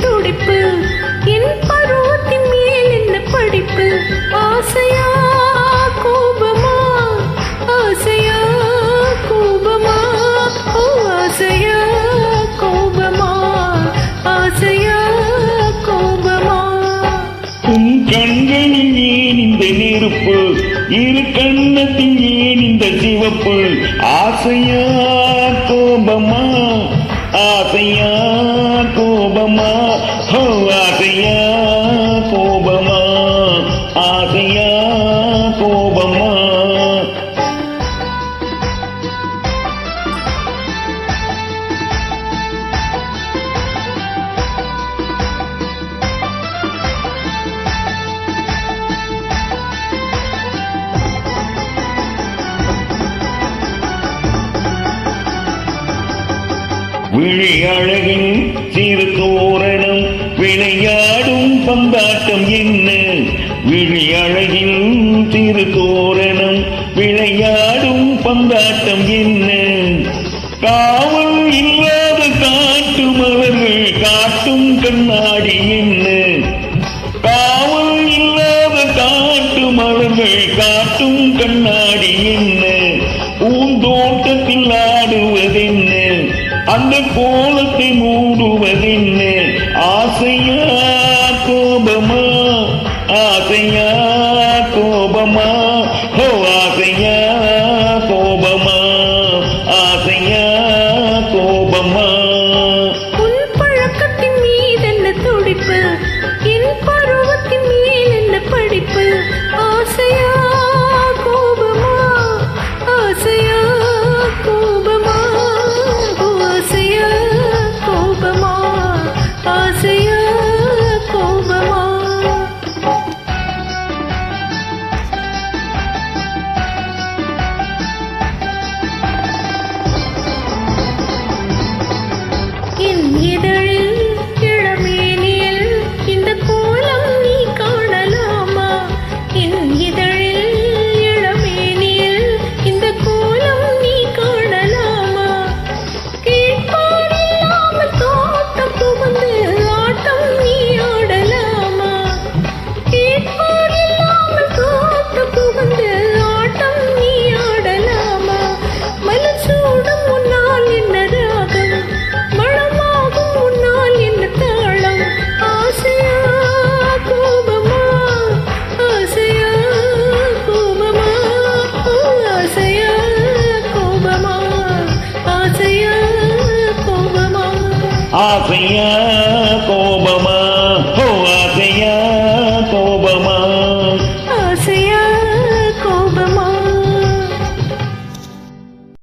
துடிப்பு என் பருவத்தின் மேல் என்ன படிப்பு ஆசையா கோபமா ஆசையா கோபமா ஓ ஆசையா கோபமா ஆசையா கோபமா உன் கண்களில் ஏன் இந்த நெருப்பு இரு கண்ணத்தில் ஏன் இந்த சிவப்பு ஆசையா கோபமா ஆசையா கோபமா ஹோ ஆசையா கோபமா ஆசையா கோபமா விழி அழகின் சிறு தோரணம் விளையாடும் பந்தாட்டம் என்ன விழி அழகின் சிறு தோரணம் விளையாடும் பந்தாட்டம் என்ன காவல் இல்லாத காட்டு மலர்கள் காட்டும் கண்ணாடி என்ன காவல் இல்லாத காட்டு மலர்கள் காட்டும் கண்ணாடி என்ன பூந்தோட்டத்தில் ஆடுவதென்ன அந்த கோலத்தை மூடுவதென்ன ஆசையா கோபமா ஆசையா கோபமா ஹோ ஆசையா கோபமா ஆசையா கோபமா உன் பழக்கத்தின் மீது என்ன துடிப்பு என் பருவத்தின் மேல் என்ன படிப்பு ஆசையா கோபமா ஆசையா கோபமா ஆசையா கோபமா ஆசையா கோபமா என் இதழில் இளமேனியில் இந்த கோலம் நீ காணலாமா என் இதழில் இளமேனியில் இந்த கோலம் நீ காணலாமா கேட்பாரில்லாமல் தோட்டம் புகுந்து ஆட்டம் நீ ஆடலாமா கேட்பாரில்லாமல் தோட்டம் புகுந்து ஆட்டம் நீ ஆடலாமா மலர் சூடும் முன்னால் என்ன ராகம் மணமாகும் முன்னால் என்ன தாளம் ஆசையா கோபமா ஆசையா கோபமா ஆசையா கோபமா ஆசையா கோபமா ஆசையா கோபமா